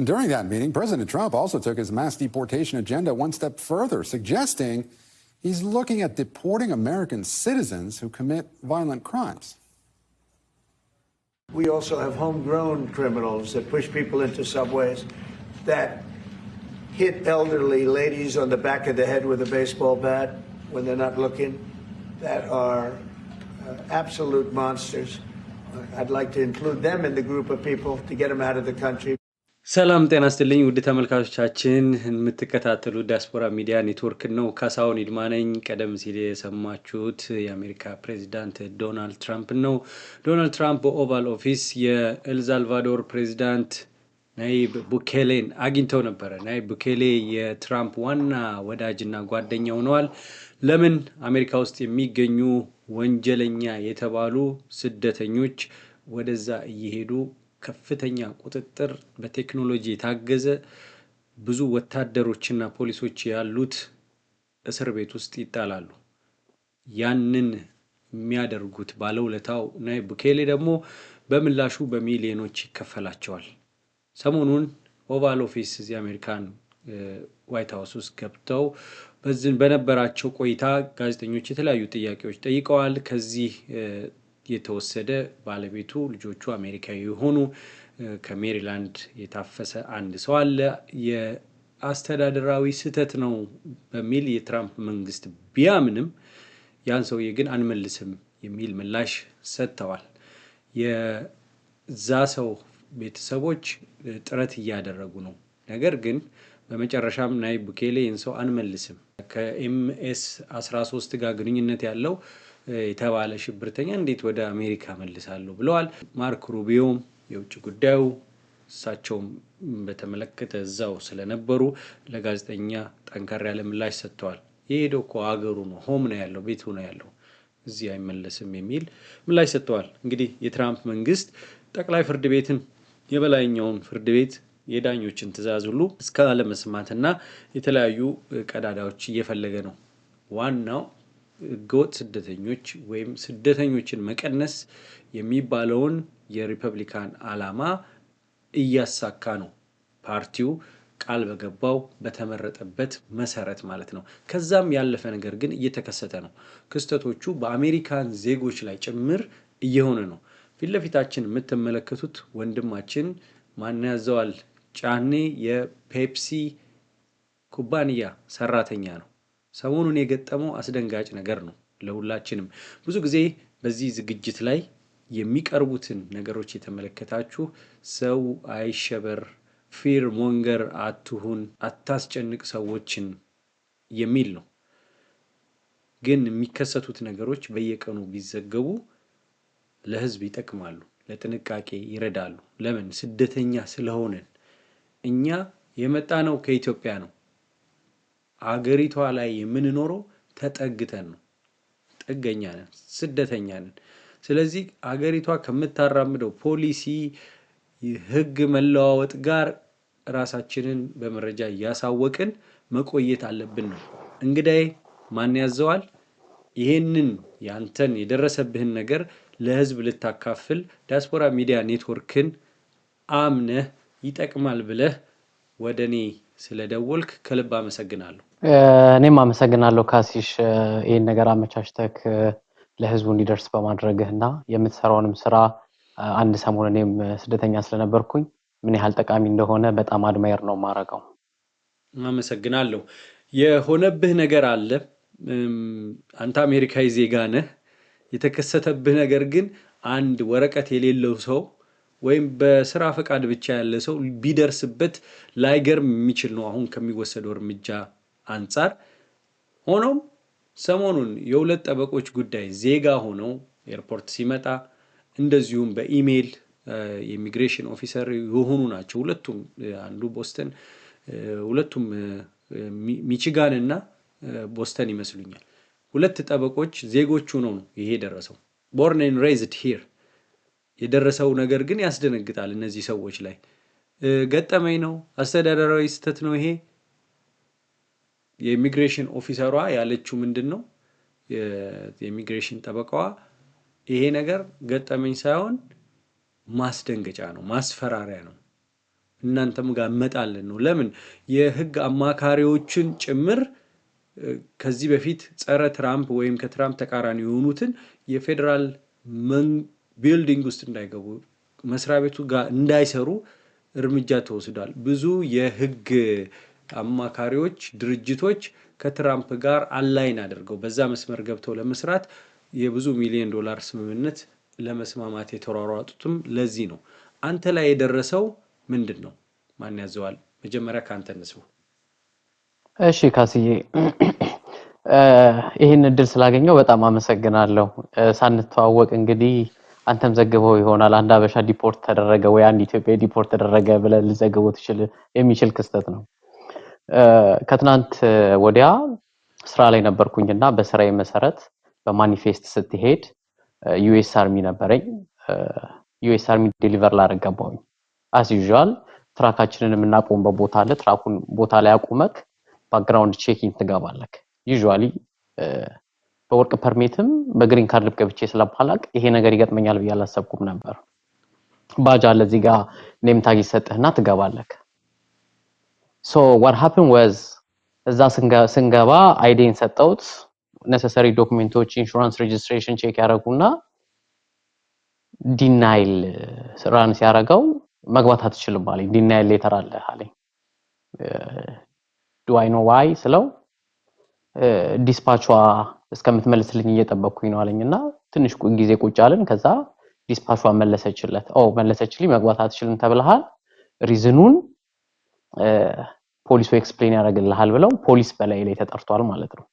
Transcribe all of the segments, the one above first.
And during that meeting, President Trump also took his mass deportation agenda one step further, suggesting he's looking at deporting American citizens who commit violent crimes. We also have homegrown criminals that push people into subways, that hit elderly ladies on the back of the head with a baseball bat when they're not looking, that are absolute monsters. I'd like to include them in the group of people to get them out of the country. ሰላም ጤና ይስጥልኝ ውድ ተመልካቾቻችን የምትከታተሉ ዲያስፖራ ሚዲያ ኔትወርክ ነው። ካሳሁን ይድማነኝ። ቀደም ሲል የሰማችሁት የአሜሪካ ፕሬዝዳንት ዶናልድ ትራምፕ ነው። ዶናልድ ትራምፕ በኦቫል ኦፊስ የኤልሳልቫዶር ፕሬዝዳንት ናይብ ቡኬሌን አግኝተው ነበር። ናይብ ቡኬሌ የትራምፕ ዋና ወዳጅና ጓደኛ ሆነዋል። ለምን አሜሪካ ውስጥ የሚገኙ ወንጀለኛ የተባሉ ስደተኞች ወደዛ እየሄዱ ከፍተኛ ቁጥጥር በቴክኖሎጂ የታገዘ ብዙ ወታደሮችና ፖሊሶች ያሉት እስር ቤት ውስጥ ይጣላሉ። ያንን የሚያደርጉት ባለውለታው ናይብ ቡኬሌ ደግሞ በምላሹ በሚሊዮኖች ይከፈላቸዋል። ሰሞኑን ኦቫል ኦፊስ እዚህ አሜሪካን ዋይት ሃውስ ውስጥ ገብተው በነበራቸው ቆይታ ጋዜጠኞች የተለያዩ ጥያቄዎች ጠይቀዋል። ከዚህ የተወሰደ ባለቤቱ ልጆቹ አሜሪካዊ የሆኑ ከሜሪላንድ የታፈሰ አንድ ሰው አለ። የአስተዳደራዊ ስህተት ነው በሚል የትራምፕ መንግስት ቢያምንም ያን ሰውዬ ግን አንመልስም የሚል ምላሽ ሰጥተዋል። የዛ ሰው ቤተሰቦች ጥረት እያደረጉ ነው። ነገር ግን በመጨረሻም ናይብ ቡኬሌ ይህን ሰው አንመልስም ከኤምኤስ 13 ጋር ግንኙነት ያለው የተባለ ሽብርተኛ እንዴት ወደ አሜሪካ መልሳለሁ ብለዋል። ማርክ ሩቢዮም የውጭ ጉዳዩ እሳቸውም በተመለከተ እዛው ስለነበሩ ለጋዜጠኛ ጠንከር ያለ ምላሽ ሰጥተዋል። የሄደው እኮ አገሩ ነው፣ ሆም ነው ያለው፣ ቤቱ ነው ያለው፣ እዚህ አይመለስም የሚል ምላሽ ሰጥተዋል። እንግዲህ የትራምፕ መንግስት ጠቅላይ ፍርድ ቤትን የበላይኛውን ፍርድ ቤት የዳኞችን ትዕዛዝ ሁሉ እስከ አለመስማትና የተለያዩ ቀዳዳዎች እየፈለገ ነው። ዋናው ህገወጥ ስደተኞች ወይም ስደተኞችን መቀነስ የሚባለውን የሪፐብሊካን ዓላማ እያሳካ ነው። ፓርቲው ቃል በገባው በተመረጠበት መሰረት ማለት ነው። ከዛም ያለፈ ነገር ግን እየተከሰተ ነው። ክስተቶቹ በአሜሪካን ዜጎች ላይ ጭምር እየሆነ ነው። ፊት ለፊታችን የምትመለከቱት ወንድማችን ማን ያዘዋል ጫኔ የፔፕሲ ኩባንያ ሰራተኛ ነው። ሰሞኑን የገጠመው አስደንጋጭ ነገር ነው ለሁላችንም። ብዙ ጊዜ በዚህ ዝግጅት ላይ የሚቀርቡትን ነገሮች የተመለከታችሁ ሰው አይሸበር፣ ፊር ሞንገር አትሁን፣ አታስጨንቅ ሰዎችን የሚል ነው። ግን የሚከሰቱት ነገሮች በየቀኑ ቢዘገቡ ለህዝብ ይጠቅማሉ፣ ለጥንቃቄ ይረዳሉ። ለምን? ስደተኛ ስለሆነን። እኛ የመጣነው ከኢትዮጵያ ነው። አገሪቷ ላይ የምንኖረው ተጠግተን ነው። ጥገኛ ነን፣ ስደተኛ ነን። ስለዚህ አገሪቷ ከምታራምደው ፖሊሲ ህግ መለዋወጥ ጋር ራሳችንን በመረጃ እያሳወቅን መቆየት አለብን ነው። እንግዲህ ማን ያዘዋል? ይሄንን ያንተን የደረሰብህን ነገር ለህዝብ ልታካፍል ዲያስፖራ ሚዲያ ኔትወርክን አምነህ ይጠቅማል ብለህ ወደኔ ስለደወልክ ከልብ አመሰግናለሁ። እኔም አመሰግናለሁ ካሲሽ ይሄን ነገር አመቻችተክ ለህዝቡ እንዲደርስ በማድረግህና የምትሰራውንም ስራ አንድ ሰሞን እኔም ስደተኛ ስለነበርኩኝ ምን ያህል ጠቃሚ እንደሆነ በጣም አድማየር ነው ማረጋው። አመሰግናለሁ። የሆነብህ ነገር አለ። አንተ አሜሪካዊ ዜጋ ነህ። የተከሰተብህ ነገር ግን አንድ ወረቀት የሌለው ሰው ወይም በስራ ፈቃድ ብቻ ያለ ሰው ቢደርስበት ላይገርም የሚችል ነው አሁን ከሚወሰደው እርምጃ አንፃር። ሆኖም ሰሞኑን የሁለት ጠበቆች ጉዳይ ዜጋ ሆነው ኤርፖርት ሲመጣ እንደዚሁም በኢሜል የኢሚግሬሽን ኦፊሰር የሆኑ ናቸው። ሁለቱም አንዱ ቦስተን፣ ሁለቱም ሚቺጋን እና ቦስተን ይመስሉኛል። ሁለት ጠበቆች ዜጎቹ ነው ይሄ ደረሰው። born and raised here የደረሰው ነገር ግን ያስደነግጣል። እነዚህ ሰዎች ላይ ገጠመኝ ነው፣ አስተዳደራዊ ስህተት ነው ይሄ። የኢሚግሬሽን ኦፊሰሯ ያለችው ምንድነው? የኢሚግሬሽን ጠበቃዋ ይሄ ነገር ገጠመኝ ሳይሆን ማስደንገጫ ነው፣ ማስፈራሪያ ነው። እናንተም ጋር መጣልን ነው። ለምን የህግ አማካሪዎችን ጭምር ከዚህ በፊት ጸረ ትራምፕ ወይም ከትራምፕ ተቃራኒ የሆኑትን የፌዴራል ቢልዲንግ ውስጥ እንዳይገቡ መስሪያ ቤቱ ጋር እንዳይሰሩ እርምጃ ተወስዷል። ብዙ የህግ አማካሪዎች ድርጅቶች ከትራምፕ ጋር አላይን አድርገው በዛ መስመር ገብተው ለመስራት የብዙ ሚሊዮን ዶላር ስምምነት ለመስማማት የተሯሯጡትም ለዚህ ነው። አንተ ላይ የደረሰው ምንድነው? ማን ያዘዋል? መጀመሪያ ካንተ እንስው። እሺ ካስዬ ይሄን እድል ስላገኘው በጣም አመሰግናለሁ። ሳንተዋወቅ እንግዲህ አንተም ዘግበው ይሆናል አንድ አበሻ ዲፖርት ተደረገ ወይ አንድ ኢትዮጵያ ዲፖርት ተደረገ ብለህ ልዘግበው የሚችል ክስተት ነው። ከትናንት ወዲያ ስራ ላይ ነበርኩኝና በስራዬ መሰረት በማኒፌስት ስትሄድ ዩኤስ አርሚ ነበረኝ። ዩኤስ አርሚ ዴሊቨር ላደረገባው as usual ትራካችንን የምናቆምበት ቦታ አለ። ትራኩን ቦታ ላይ አቁመክ ባክግራውንድ ቼኪንግ ትገባለክ። ዩዥዋሊ በወርቅ ፐርሚትም በግሪን ካርድ ገብቼ ስለማላቅ ይሄ ነገር ይገጥመኛል ብዬ አላሰብኩም ነበር። ባጅ አለ እዚህ ጋር ኔም ታግ ይሰጥህና ትገባለክ። so what happened was እዛ ስንገባ አይዲን ሰጠውት necessary ዶክመንቶች ኢንሹራንስ ሬጅስትሬሽን ቼክ ያደርጉና ዲናይል ራን ሲያደርገው መግባት አትችልም አለኝ። ዲናይል ሌተር አለ አለኝ። do I know why ስለው ዲስፓቿ እስከምትመልስልኝ እየጠበቅኩኝ ነው አለኝና ትንሽ ጊዜ ቁጭ አለን። ከዛ ዲስፓቿ መለሰችለት። መለሰችልኝ መግባት አትችልም ተብለሃል፣ ሪዝኑን ፖሊሱ ኤክስፕሌን ያደርግልሃል ብለው ፖሊስ በላይ ላይ ተጠርቷል ማለት ነው።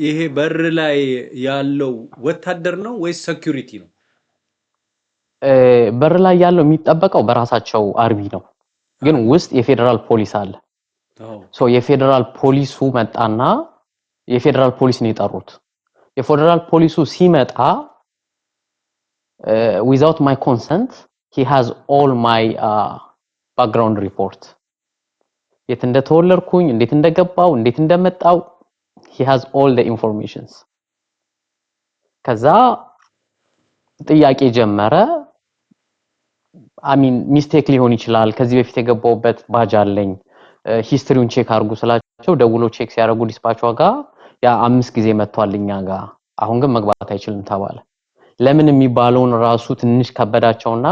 ይሄ በር ላይ ያለው ወታደር ነው ወይስ ሴኩሪቲ ነው? በር ላይ ያለው የሚጠበቀው በራሳቸው አርሚ ነው፣ ግን ውስጥ የፌደራል ፖሊስ አለ። ሶ የፌደራል ፖሊሱ መጣና የፌደራል ፖሊስ ነው የጠሩት። የፌደራል ፖሊሱ ሲመጣ without my consent he has all my background report የት እንደተወለድኩኝ እንዴት እንደገባው እንዴት እንደመጣው he has all the informations። ከዛ ጥያቄ ጀመረ። አሚን ሚስቴክ ሊሆን ይችላል፣ ከዚህ በፊት የገባውበት ባጅ አለኝ ሂስትሪውን ቼክ አድርጉ ስላቸው ደውሎ ቼክ ሲያደርጉ ዲስፓቿ ጋር ያ 5 ጊዜ መጥቷልኛ ጋር አሁን ግን መግባት አይችልም ተባለ። ለምን የሚባለውን ራሱ ትንሽ ከበዳቸውና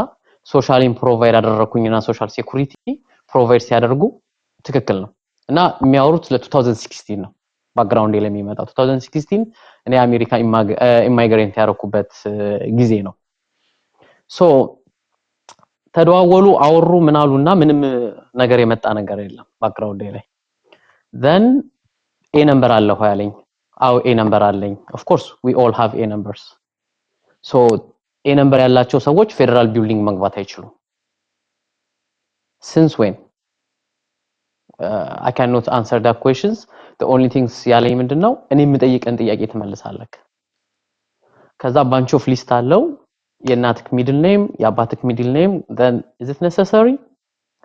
ሶሻሊን ፕሮቫይድ አደረኩኝና ሶሻል ሴኩሪቲ ፕሮቫይድ ሲያደርጉ ትክክል ነው እና የሚያወሩት ለ2016 ነው። ባክግራውንድ ላይ የሚመጣው 2016 እኔ አሜሪካ ኢማይግሬንት ያረኩበት ጊዜ ነው። ሶ ተደዋወሉ አወሩ ምናሉና ምንም ነገር የመጣ ነገር የለም ባክግራውንድ ላይ። then a number አለ ሆይ አለኝ። አው a number አለኝ። of course we all have a numbers። so a number ያላቸው ሰዎች ፌደራል ቢልዲንግ መግባት አይችሉም። since when I cannot answer that questions. the only things ያለኝ ምንድነው እኔ የምጠይቀን ጥያቄ ትመልሳለህ። ከዛ bunch of list አለው የእናትክ ሚድል ኔም የአባትክ ሚድል ኔም then is it necessary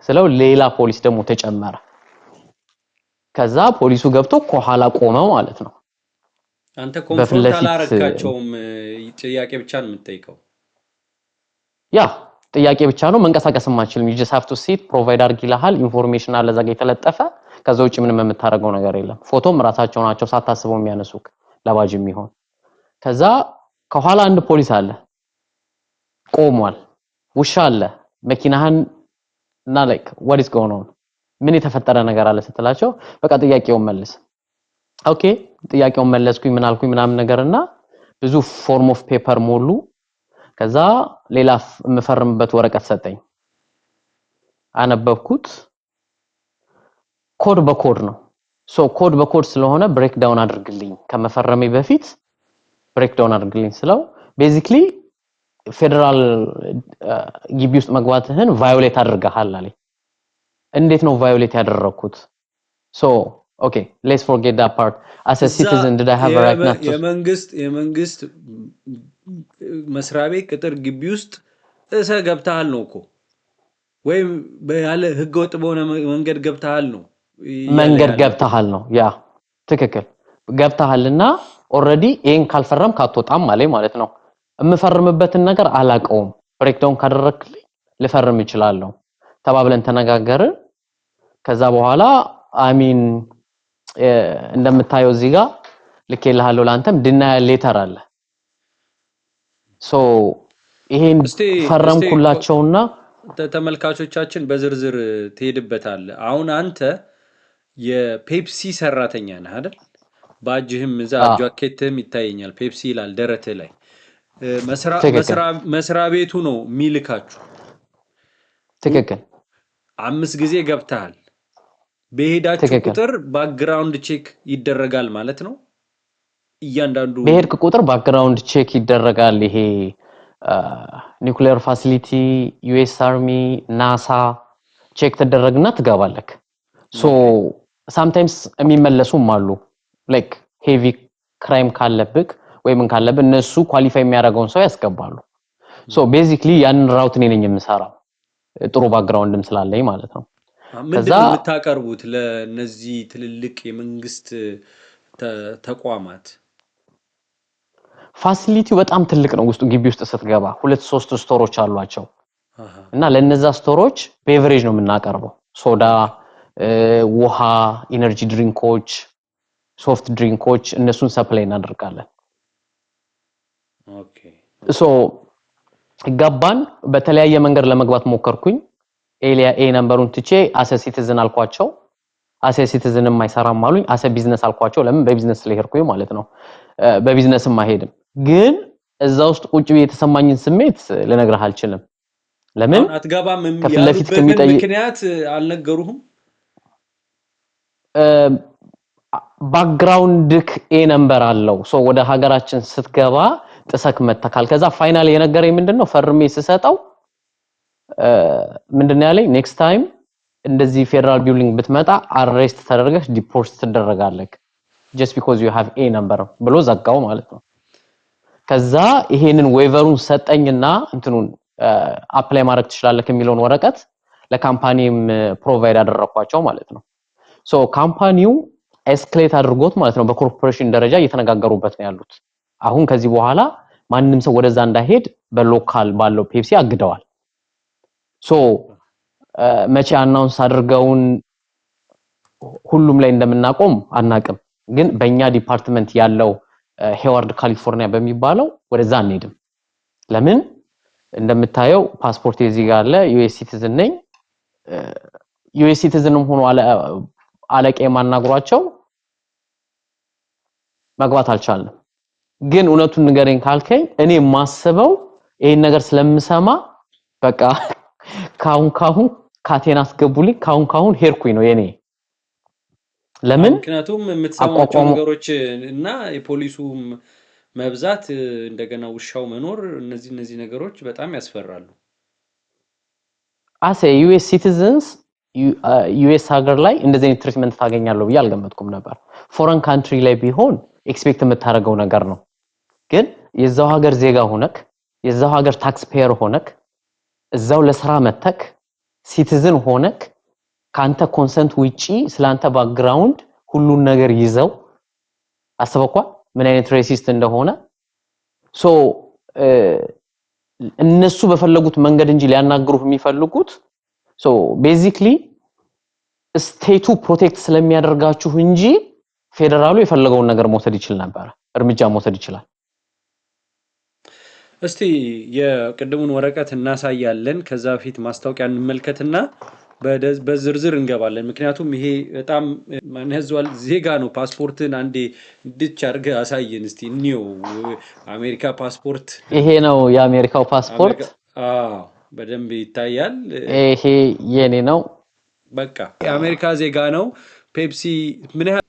ስለው ሌላ ፖሊስ ደግሞ ተጨመረ። ከዛ ፖሊሱ ገብቶ ከኋላ ቆመ ማለት ነው። አንተ ኮንፍሮንት አላረካቸውም፣ ጥያቄ ብቻ ነው የምትጠይቀው? ያ ጥያቄ ብቻ ነው፣ መንቀሳቀስ ማችልም። you just have to sit provide አርጊላሃል ኢንፎርሜሽን አለ እዛ ጋር የተለጠፈ። ከዛ ውጪ ምንም የምታረገው ነገር የለም። ፎቶም ራሳቸው ናቸው ሳታስበው የሚያነሱክ ለባጅ የሚሆን። ከዛ ከኋላ አንድ ፖሊስ አለ ቆሟል፣ ውሻ አለ መኪናህን እና like what is going on ምን የተፈጠረ ነገር አለ ስትላቸው በቃ ጥያቄውን መልስ። ኦኬ ጥያቄውን መለስኩኝ ምን አልኩኝ ምናምን ነገርና ብዙ ፎርም ኦፍ ፔፐር ሞሉ። ከዛ ሌላ የምፈርምበት ወረቀት ሰጠኝ። አነበብኩት። ኮድ በኮድ ነው። ሶ ኮድ በኮድ ስለሆነ ብሬክ ዳውን አድርግልኝ ከመፈረሜ በፊት ብሬክ ዳውን አድርግልኝ ስለው ቤዚክሊ ፌደራል ግቢ ውስጥ መግባትህን ቫዮሌት አድርገሃል አለኝ። እንዴት ነው ቫዮሌት ያደረኩት? ሶ ኦኬ ሌትስ ፎርጌት ዳት ፓርት as a citizen did I have a right not to የመንግስት መስሪያ ቤት ቅጥር ግቢ ውስጥ ገብተሃል ነው እኮ ወይም ያለ ህገወጥ በሆነ መንገድ ገብተሃል ነው? መንገድ ገብተሃል ነው። ያ ትክክል ገብተሃልና ኦሬዲ ይሄን ካልፈረም ካትወጣም ማለት ነው። የምፈርምበትን ነገር አላቀውም። ብሬክዳውን ካደረክልኝ ልፈርም እችላለሁ ተባብለን ተነጋገርን ከዛ በኋላ አሚን እንደምታየው እዚህ ጋር ልኬልሃለሁ ላንተም ዲናያል ሌተር አለ ሶ ይሄን ፈረምኩላቸውና ተመልካቾቻችን በዝርዝር ትሄድበታል አሁን አንተ የፔፕሲ ሰራተኛ ነህ አይደል ባጅህም እዛ ጃኬትም ይታየኛል ፔፕሲ ይላል ደረትህ ላይ መስራ ቤቱ ነው ሚልካችሁ ትክክል 5 ጊዜ ገብታል በሄዳችሁ ቁጥር ባክግራውንድ ቼክ ይደረጋል ማለት ነው እያንዳንዱ በሄድክ ቁጥር ባክግራውንድ ቼክ ይደረጋል ይሄ ኒውክሊየር ፋሲሊቲ ዩኤስ አርሚ ናሳ ቼክ ተደረግና ትገባለክ ሶ sometimes የሚመለሱም አሉ like heavy crime ካለብክ ወይም ካለብ እነሱ ኳሊፋይ የሚያደርገውን ሰው ያስገባሉ ሶ ቤዚክሊ ያን ራውት ነኝ የምሰራው ጥሩ ባክግራውንድም ስላለኝ ማለት ነው ምንድነው የምታቀርቡት ለነዚህ ትልልቅ የመንግስት ተቋማት ፋሲሊቲው በጣም ትልቅ ነው ውስጡ ግቢ ውስጥ ስትገባ 2-3 ስቶሮች አሏቸው እና ለነዛ ስቶሮች ቤቨሬጅ ነው የምናቀርበው ሶዳ ውሃ ኢነርጂ ድሪንኮች ሶፍት ድሪንኮች እነሱን ሰፕላይ እናደርጋለን ኦኬ ሶ ገባን በተለያየ መንገድ ለመግባት ሞከርኩኝ ኤሊያ ኤ ነምበሩን ትቼ አሰ ሲቲዝን አልኳቸው አሰ ሲቲዝን የማይሰራም አሉኝ አሰ ቢዝነስ አልኳቸው ለምን በቢዝነስ ስለሄድኩኝ ማለት ነው በቢዝነስም ማሄድም ግን እዛ ውስጥ ቁጭ ብዬ የተሰማኝን ስሜት ልነግርህ አልችልም ለምን አትጋባም ያሉበት ምክንያት አልነገሩህም ባክግራውንድክ ኤ ነምበር አለው ሶ ወደ ሀገራችን ስትገባ ጥሰክ መተካል ከዛ ፋይናል የነገረኝ ምንድነው ፈርሜ ስሰጠው ምንድነው ያለኝ ኔክስት ታይም እንደዚህ ፌደራል ቢልዲንግ ብትመጣ አሬስት ተደርገህ ዲፖርት ትደረጋለህ just because you have a number ብሎ ዘጋው ማለት ነው ከዛ ይሄንን ዌቨሩን ሰጠኝና እንትኑን አፕላይ ማድረግ ትችላለህ የሚለውን ወረቀት ለካምፓኒም ፕሮቫይድ አደረኳቸው ማለት ነው ሶ ካምፓኒው ኤስኬሌት አድርጎት ማለት ነው በኮርፖሬሽን ደረጃ እየተነጋገሩበት ነው ያሉት አሁን ከዚህ በኋላ ማንንም ሰው ወደዛ እንዳይሄድ በሎካል ባለው ፔፕሲ አግደዋል ሶ መቼ አናውንስ አድርገውን ሁሉም ላይ እንደምናቆም አናቅም ግን በእኛ ዲፓርትመንት ያለው ሄዋርድ ካሊፎርኒያ በሚባለው ወደዛ አንሄድም ለምን እንደምታየው ፓስፖርት እዚህ ጋር አለ ዩኤስ ሲቲዝን ነኝ ዩኤስ ሲቲዝንም ሆኖ አለቄ ማናግሯቸው መግባት አልቻለም ግን እውነቱን ንገረኝ ካልከኝ እኔ ማስበው ይሄን ነገር ስለምሰማ በቃ ካሁን ካቴና አስገቡልኝ ካሁን ሄርኩኝ ነው የኔ ለምን ምክንያቱም የምትሰማቸው ነገሮች እና የፖሊሱ መብዛት እንደገና ውሻው መኖር እነዚህ ነገሮች በጣም ያስፈራሉ አሴ ዩኤስ ሲቲዝንስ ዩኤስ ሀገር ላይ እንደዚህ ትሪትመንት ታገኛለሁ ብዬ አልገመትኩም ነበር ፎረን ካንትሪ ላይ ቢሆን ኤክስፔክት የምታደርገው ነገር ነው ግን የዛው ሀገር ዜጋ ሆነክ የዛው ሀገር ታክስ ፔየር ሆነክ እዛው ለስራ መተክ ሲቲዝን ሆነክ ካንተ ኮንሰንት ውጪ ስላንተ ባክግራውንድ ሁሉን ነገር ይዘው አስበኳ ምን አይነት ሬሲስት እንደሆነ ሶ እነሱ በፈለጉት መንገድ እንጂ ሊያናግሩህ የሚፈልጉት ሶ ቤዚክሊ ስቴቱ ፕሮቴክት ስለሚያደርጋችሁ እንጂ ፌደራሉ የፈለገውን ነገር መውሰድ ይችላል ነበር እርምጃ መውሰድ ይችላል እስቲ የቅድሙን ወረቀት እናሳያለን ከዛ በፊት ማስታወቂያ እንመልከትና በዝርዝር እንገባለን ምክንያቱም ይሄ በጣም ማንህዟል ዜጋ ነው ፓስፖርትን አንዴ ድች አድርገህ አሳየን እስቲ እንየው አሜሪካ ፓስፖርት ይሄ ነው የአሜሪካው ፓስፖርት በደንብ ይታያል ይሄ የኔ ነው በቃ የአሜሪካ ዜጋ ነው ፔፕሲ ምን ያህል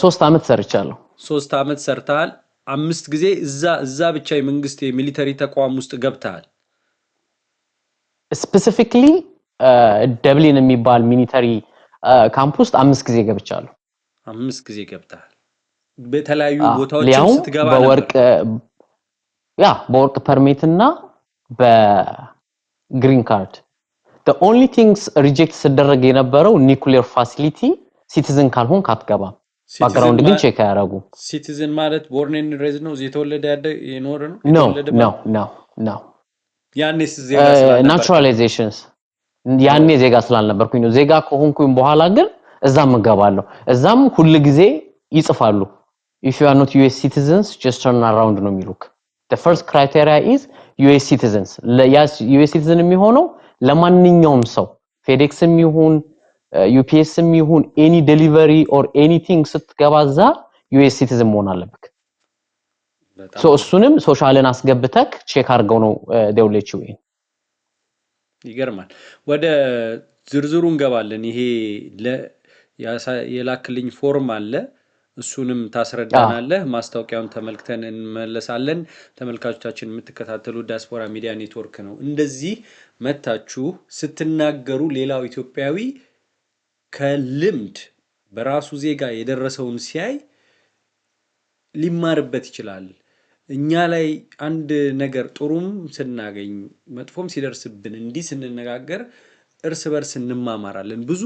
3 አመት ሰርቻለሁ 3 አመት ሰርተሃል 5 ጊዜ እዛ ብቻ የመንግስት የሚሊተሪ ተቋም ውስጥ ገብተሃል ስፔሲፊካሊ ደብሊን የሚባል ሚሊተሪ ካምፕ ውስጥ 5 ጊዜ ገብቻለሁ 5 ጊዜ ገብተሃል በተለያዩ ቦታዎች ስትገባ በወርቅ ፐርሚት እና በግሪን ካርድ the only things reject ሲደረግ የነበረው ኒውክሊየር ፋሲሊቲ ሲቲዝን ካልሆን ካትገባ ባክግራውንድ ግን ቼክ ያደርጉ ሲቲዝን ማለት ቦርን ኤንድ ሬዝ ነው የተወለደ ያደ የኖረ ነው no ያኔስ ዜጋ ስላልነበር ናቹራላይዜሽንስ ያኔ ዜጋ ስላልነበርኩኝ ነው ዜጋ ከሆንኩኝ በኋላ ግን እዛም እገባለሁ እዛም ሁሉ ጊዜ ይጽፋሉ if you are not US citizens just turn around ነው የሚሉክ the first criteria is US citizens US citizen የሚሆነው ለማንኛውም ሰው ፌዴክስም ይሁን UPSም ይሁን any delivery or anything ስትገባዛ US citizen መሆን አለበት so እሱንም ሶሻልን አስገብተክ ቼክ አድርገው ነው ደውለችው ይገርማል ወደ ዝርዝሩ እንገባለን ይሄ የላክልኝ ፎርም አለ እሱንም ታስረዳናለህ ማስታወቂያውን ተመልክተን እንመለሳለን ተመልካቾቻችን የምትከታተሉ ዲያስፖራ ሚዲያ ኔትወርክ ነው እንደዚህ መታችሁ ስትናገሩ ሌላው ኢትዮጵያዊ ከልምድ በራሱ ዜጋ የደረሰውን ሲያይ ሊማርበት ይችላል እኛ ላይ አንድ ነገር ጥሩም ስናገኝ መጥፎም ሲደርስብን እንዲህ ስንነጋገር እርስ በርስ እንማማራለን ብዙ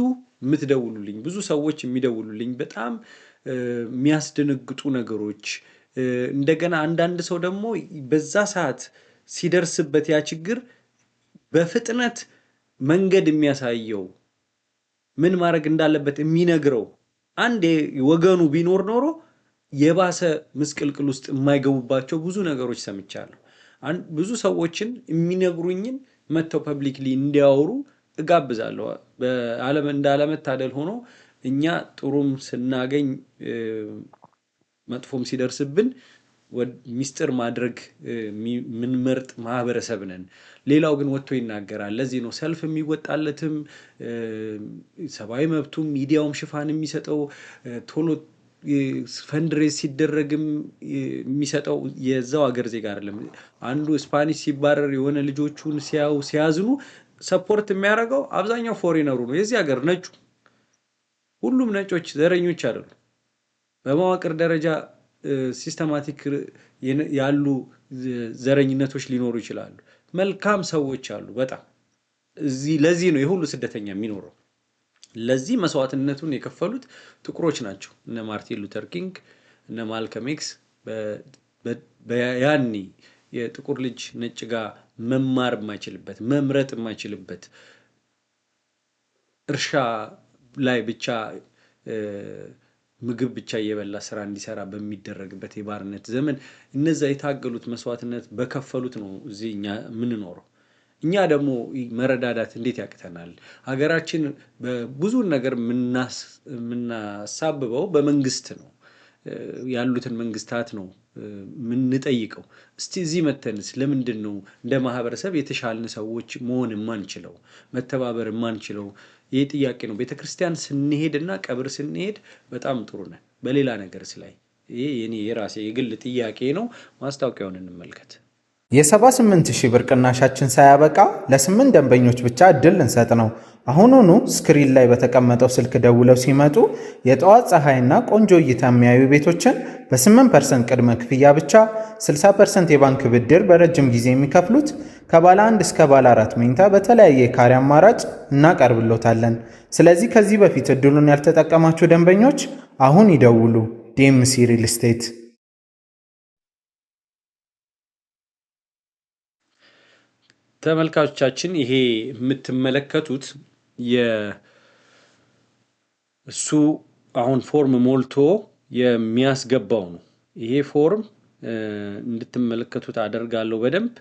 ምትደውሉልኝ ብዙ ሰዎች የሚደውሉልኝ በጣም የሚያስደነግጡ ነገሮች እንደገና አንዳንድ ሰው ደግሞ በዛ ሰዓት ሲደርስበት ያ ችግር በፍጥነት መንገድ የሚያሳየው ምን ማድረግ እንዳለበት የሚነግረው አንዴ ወገኑ ቢኖር ኖሮ የባሰ ምስቅልቅል ውስጥ የማይገቡባቸው ብዙ ነገሮች ሰምቻለሁ ብዙ ሰዎችን የሚነግሩኝን መተው ፐብሊክሊ እንዲያወሩ እጋብዛለሁ በአለም እንዳለመታደል ሆኖ እኛ ጥሩም ስናገኝ መጥፎም ሲደርስብን ሚስጥር ማድረግ ምን መርጥ ማህበረሰብ ነን ሌላው ግን ወጥቶ ይናገራል ለዚህ ነው ሰልፍ የሚወጣለትም ሰባዊ መብቱም ሚዲያውም ሽፋን የሚሰጠው ቶሎ ፈንድሬዝ ሲደረግም የሚሰጠው የዛው ሀገር ዜጋ አይደለም አንዱ ስፓኒሽ ሲባረር የሆነ ልጆቹን ሲያዝኑ ሰፖርት የሚያደርገው አብዛኛው ፎሬነሩ ነው የዚህ ሀገር ነጩ ሁሉም ነጮች ዘረኞች አይደሉ በመዋቅር ደረጃ ሲስተማቲክ ያሉ ዘረኝነቶች ሊኖሩ ይችላሉ መልካም ሰዎች አሉ በጣም ለዚህ ነው የሁሉ ስደተኛ የሚኖረው ለዚህ መስዋዕትነቱን የከፈሉት ጥቁሮች ናቸው እነ ማርቲን ሉተር ኪንግ እነ ማልከም ኤክስ በያኒ የጥቁር ልጅ ነጭ ጋር መማር የማይችልበት መምረጥ የማይችልበት እርሻ ላይ ብቻ ምግብ ብቻ እየበላ ስራ እንዲሰራ በሚደረግበት የባርነት ዘመን እነዛ የታገሉት መስዋዕትነት በከፈሉት ነው እዚህኛ ምን ኖረው እኛ ደግሞ መረዳዳት እንዴት ያቅተናል ሀገራችን በብዙ ነገር ምናሳብበው በመንግስት ነው ያሉትን መንግስታት ነው ምን እንጠይቀው እስቲ እዚህ መተንስ ለምንድነው እንደ ማህበረሰብ የተሻልን ሰዎች መሆን ማንችለው መተባበር ማንችለው ይሄ ጥያቄ ነው ቤተክርስቲያን ስንሄድና ቀብር ስንሄድ በጣም ጥሩ ነን በሌላ ነገርስ ላይ ይሄ የኔ የራሴ የግል ጥያቄ ነው ማስታወቂያውን እንመልከት የ78,000 ብር ቅናሻችን ሳያበቃ ለ8 ደንበኞች ብቻ እድል እንሰጥ ነው አሁኑኑ ስክሪን ላይ በተቀመጠው ስልክ ደውለው ሲመጡ የጠዋት ፀሐይና ቆንጆ እይታ የሚያዩ ቤቶችን በ8% ቅድመ ክፍያ ብቻ 60% የባንክ ብድር በረጅም ጊዜ የሚከፍሉት ከባለ 1 እስከ ባለ 4 መኝታ በተለያየ ካሬ አማራጭ እናቀርብሎታለን ስለዚህ ከዚህ በፊት እድሉን ያልተጠቀማችሁ ደንበኞች አሁን ይደውሉ ዲኤምሲ ሪል ስቴት ተመልካቾቻችን ይሄ የምትመለከቱት እሱ አሁን ፎርም ሞልቶ የሚያስገባው ነው ይሄ ፎርም እንድትመለከቱት አደርጋለሁ በደንብ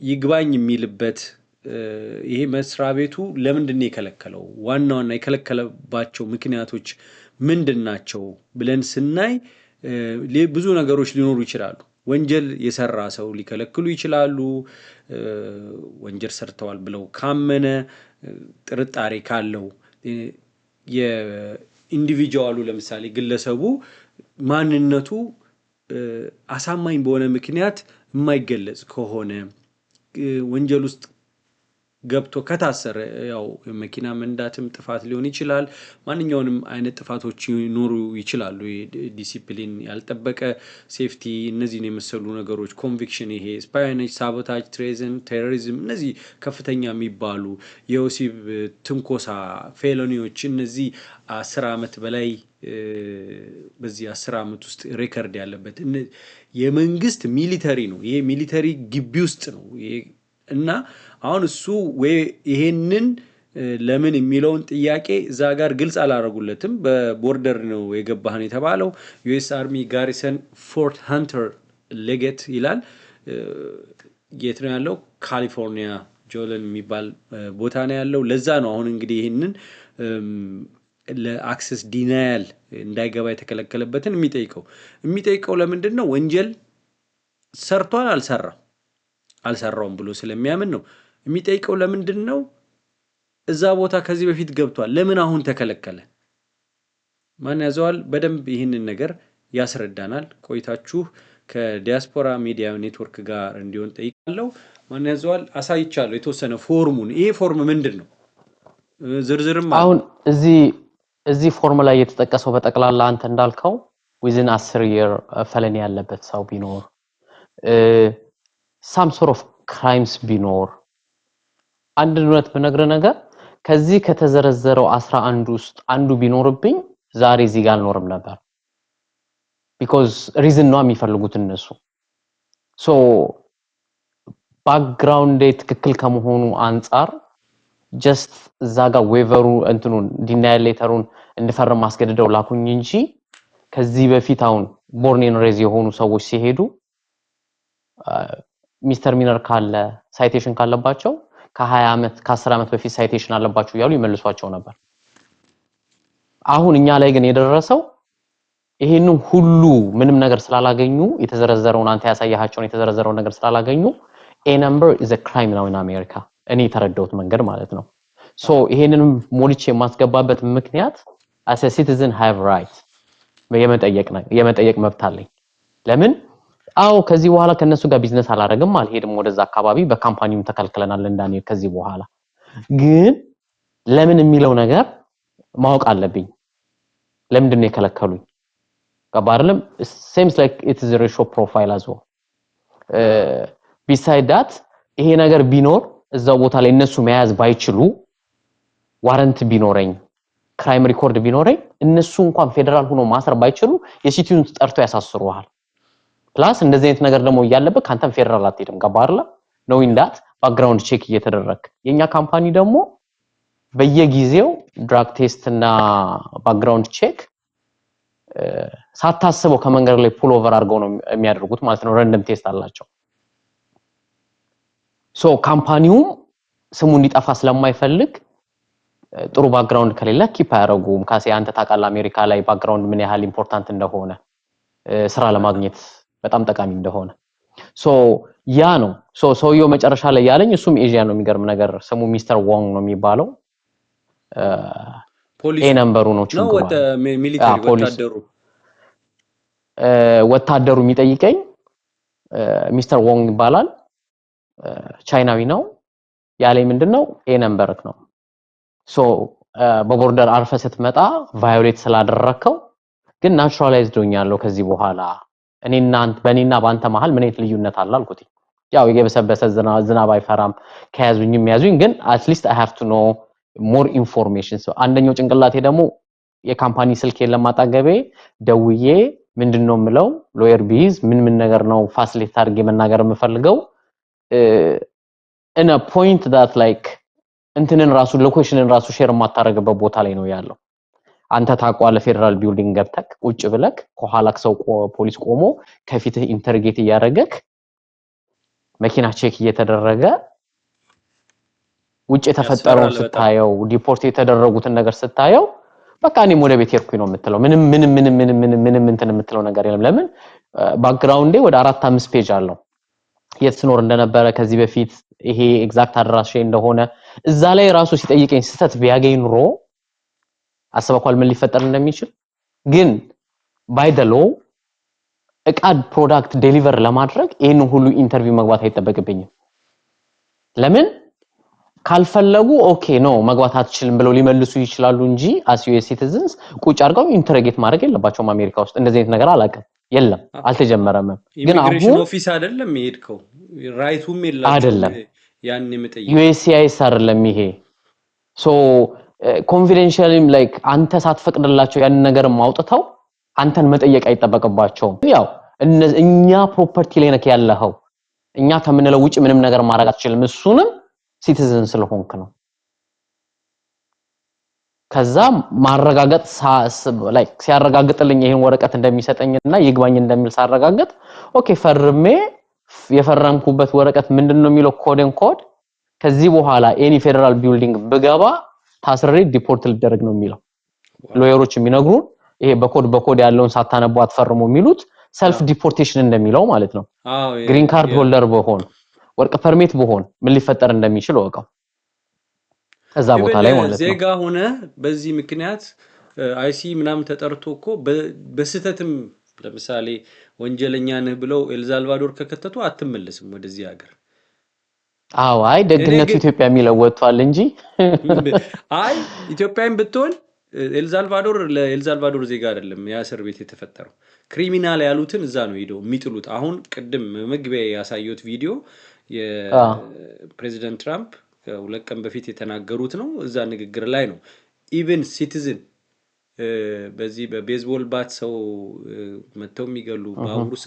ይግባኝ የሚልበት ይሄ መስሪያ ቤቱ ለምንድነው የከለከለው ዋናውና የከለከለባቸው ምክንያቶች ምንድናቸው ብለን ስናይ ብዙ ነገሮች ሊኖሩ ይችላሉ ወንጀል የሰራ ሰው ሊከለክሉ ይችላሉ ወንጀል ሰርተዋል ብለው ካመነ ጥርጣሬ ካለው የኢንዲቪጁዋሉ ለምሳሌ ግለሰቡ ማንነቱ አሳማኝ በሆነ ምክንያት የማይገለጽ ከሆነ ወንጀል ውስጥ ገብቶ ከታሰረ ያው መኪና መንዳትም ጥፋት ሊሆን ይችላል ማንኛውንም አይነት ጥፋቶች ይኖሩ ይችላሉ ዲሲፕሊን ያልጠበቀ ሴፍቲ እነዚህን የመሰሉ ነገሮች ኮንቪክሽን ይሄ ስፓዮኔጅ ሳቦታጅ ትሬዘን ቴሮሪዝም እነዚህ ከፍተኛ የሚባሉ የወሲብ ትንኮሳ ፌሎኒዎች እነዚህ 10 ዓመት በላይ በዚህ 10 ዓመት ውስጥ ሬከርድ ያለበት የመንግስት ሚሊተሪ ነው። ይሄ ሚሊተሪ ግቢ ውስጥ ነው እና አሁን እሱ ወይ ይሄንን ለምን የሚለውን ጥያቄ እዛ ጋር ግልጽ አላረጉለትም። በቦርደር ነው የገባህን የተባለው ዩኤስ አርሚ ጋሪሰን ፎርት ሃንተር ሌጌት ይላል። የት ነው ያለው? ካሊፎርኒያ ጆለን የሚባል ቦታ ነው ያለው። ለዛ ነው አሁን እንግዲህ ይህንን ለአክሰስ ዲናያል እንዳይገባ የተከለከለበትን የሚጠይቀው ለምንድን ነው? ወንጀል ሰርቷል አልሰራውም ብሎ ስለሚያምን ነው የሚጠይቀው። ለምንድን ነው? እዛ ቦታ ከዚህ በፊት ገብቷል፣ ለምን አሁን ተከለከለ? ማን ያዘዋል? በደንብ ይህንን ነገር ያስረዳናል። ቆይታችሁ ከዲያስፖራ ሚዲያ ኔትወርክ ጋር እንዲሆን ጠይቃለሁ። ማን ያዘዋል? አሳይቻለሁ የተወሰነ ፎርሙን። ይሄ ፎርም ምንድን ነው? ዝርዝርም አሁን እዚህ ፎርም ላይ የተጠቀሰው በጠቅላላ አንተ እንዳልከው within 10 year felony ያለበት ሰው ቢኖር some sort of crimes ቢኖር አንድ ኑረት በነገር ነገር ከዚህ ከተዘረዘረው 11 ውስጥ አንዱ ቢኖርብኝ ዛሬ እዚህ ጋር አልኖርም ነበር። because reason ነው የሚፈልጉት እነሱ። so background ትክክል ከመሆኑ አንፃር just እዛ ጋር ዌቨሩ እንትኑን ዲናይል ሌተሩን እንድፈርም ማስገደደው ላኩኝ እንጂ ከዚህ በፊት አሁን ቦርን ኤንድ ሬዝ የሆኑ ሰዎች ሲሄዱ ሚስተር ሚነር ካለ ሳይቴሽን ካለባቸው ከ20 ዓመት ከ10 ዓመት በፊት ሳይቴሽን አለባቸው ያሉ ይመልሷቸው ነበር። አሁን እኛ ላይ ግን የደረሰው ይሄንን ሁሉ ምንም ነገር ስላላገኙ የተዘረዘረውን አንተ ያሳያቸውን የተዘረዘረውን ነገር ስላላገኙ a number is a crime now in America እኔ ተረዳሁት መንገድ ማለት ነው። so ይሄንን ሞልቼ የማስገባበት ምክንያት as a citizen have right የመጠየቅ መብት አለኝ። ለምን አው ከዚህ በኋላ ከነሱ ጋር ቢዝነስ አላረግም አልሄድም ወደዛ አካባቢ በካምፓኒውም ተከልክለናል እንዳንሄድ ከዚህ በኋላ ግን ለምን የሚለው ነገር ማወቅ አለብኝ። ለምንድን ነው የከለከሉኝ? ገባርለም seems like it is a racial profile as well. beside that ይሄ ነገር ቢኖር እዛው ቦታ ላይ እነሱ መያዝ ባይችሉ ዋረንት ቢኖረኝ ክራይም ሪኮርድ ቢኖረኝ እነሱ እንኳን ፌደራል ሆኖ ማሰር ባይችሉ የሲቲውን ጠርቶ ያሳስሩሃል። ፕላስ እንደዚህ አይነት ነገር ደግሞ ያለበት ካንተም ፌደራል አትሄድም። ገባርለም knowing that background check እየተደረገ የኛ ካምፓኒ ደግሞ በየጊዜው ድራግ ቴስት እና ባክግራውንድ ቼክ ሳታስበው ከመንገድ ላይ ፑል ኦቨር አድርገው ነው የሚያደርጉት ማለት ነው። ራንደም ቴስት አላቸው። ሶ ካምፓኒው ስሙ እንዲጠፋ ስለማይፈልግ ጥሩ ባክግራውንድ ከሌለ ኪፕ ያደርጉም። ካሴ አንተ ታውቃለህ አሜሪካ ላይ ባክግራውንድ ምን ያህል ኢምፖርታንት እንደሆነ ስራ ለማግኘት በጣም ጠቃሚ እንደሆነ። ሶ ያ ነው ሰውየው መጨረሻ ላይ ያለኝ እሱም ኤዥያ ነው። የሚገርም ነገር ስሙ ሚስተር ዋንግ ነው የሚባለው። ፖሊስ ነምበሩ ነው ችግሩ ነው ሚሊተሪ ወታደሩ የሚጠይቀኝ ሚስተር ዋንግ ይባላል። ቻይናዊ ነው። ያለኝ ምንድነው ነምበርክ ነው። ሶ በቦርደር አርፈ ስትመጣ ቫዮሌት ስላደረከው ግን ናቹራላይዝድ ሆኛለሁ ከዚህ በኋላ በእኔና ባንተ መሃል ምን አይነት ልዩነት አለ አልኩት። ያው የገበሰበሰ ዝናብ አይፈራም ከያዙኝም ያዙኝ ግን at least I have to know more information። so አንደኛው ጭንቅላቴ ደግሞ የካምፓኒ ስልክ የለም አጣገቤ ደውዬ ምንድነው ምለው ሎየር ቢዝ ምን ነገር ነው ፋሲሊቲ አድርጌ መናገር የምፈልገው in a point that like እንትንን ራሱ ሎኬሽንን ራሱ ሼር ማታረግበት ቦታ ላይ ነው ያለው። አንተ ታቋለ ፌደራል ቢልዲንግ ገብተክ ቁጭ ብለክ ከኋላክ ሰው ፖሊስ ቆሞ ከፊትህ ኢንተርጌት ያያረገክ መኪና ቼክ እየተደረገ ውጭ የተፈጠረው ስታየው ዲፖርት የተደረጉትን ነገር ስታየው በቃ እኔም ወደ ቤት ሄድኩኝ ነው የምትለው። ምንም እንትን የምትለው ነገር የለም። ለምን ባክግራውንዴ ወደ 4-5 ፔጅ አለው የት ስኖር እንደነበረ ከዚህ በፊት ይሄ ኤግዛክት አድራሻ እንደሆነ እዛ ላይ ራሱ ሲጠይቀኝ ስህተት ቢያገኝ ኑሮ አስበኳል ምን ሊፈጠር እንደሚችል። ግን ባይ ዘ ሎ እቃድ ፕሮዳክት ዴሊቨር ለማድረግ ይሄን ሁሉ ኢንተርቪው መግባት አይተበቅብኝም። ለምን ካልፈለጉ ኦኬ ነው መግባት አትችልም ብለው ሊመልሱ ይችላሉ እንጂ as US citizens ቁጭ አድርገው ኢንተርጌት ማድረግ የለባቸውም። አሜሪካ ውስጥ እንደዚህ አይነት ነገር አላቀም የለም አልተጀመረም። ግን ኢሚግሬሽን ኦፊስ አይደለም የሄድከው ራይቱም የላቸውም ያን የምጠይቅ USCIS አይደለም ይሄ። ሶ ኮንፊደንሻሊም ላይክ አንተ ሳትፈቅድላቸው ያን ነገር ማውጣታው አንተን መጠየቅ አይጠበቅባቸውም ያው እኛ ፕሮፐርቲ ላይ ነክ ያለኸው እኛ ከምንለው ውጪ ምንም ነገር ማድረግ አትችልም እሱንም ሲቲዝን ስለሆንክ ነው ከዛ ማረጋገጥ ላይክ ሲያረጋግጥልኝ ይሄን ወረቀት እንደሚሰጠኝና ይግባኝ እንደሚል ሳረጋግጥ ኦኬ ፈርሜ የፈረምኩበት ወረቀት ምንድነው የሚለው ኮድ ከዚህ በኋላ ኤኒ ፌደራል ቢልዲንግ በገባ ታስሬ ዲፖርት ልደረግ ነው የሚለው ሎየሮች የሚነግሩን ይሄ በኮድ ያለውን ሳታነቡ አትፈርሙ የሚሉት ሰልፍ ዲፖርቴሽን እንደሚለው ማለት ነው ግሪን ካርድ ሆልደር በሆን ወርቅ ፐርሚት በሆን ምን ሊፈጠር እንደሚችል ወቀው ከዛ ቦታ ላይ ማለት ነው ዜጋ ሆነ በዚህ ምክንያት አይሲ ምናም ተጠርቶኮ በስተትም ለምሳሌ ወንጀለኛ ነህ ብለው ኤልሳልቫዶር ከከተቱ አትመለስም ወደዚህ ሀገር አይ ደግነቱ ኢትዮጵያ የሚለው ወጥቷል እንጂ አይ ኢትዮጵያም ብትሆን ለኤልሳልቫዶር ዜጋ አይደለም ያስር ቤት የተፈጠረው ክሪሚናል ያሉትን እዛ ነው ሄደው የሚጥሉት አሁን ቅድም መግቢያ ያሳየሁት ቪዲዮ የፕሬዚዳንት ትራምፕ ከሁለት ቀን በፊት የተናገሩት ነው እዛ ንግግር ላይ ነው ኢቭን ሲቲዝን በዚህ በቤዝቦል ባት ሰው መተው የሚገሉ ባቡሩስ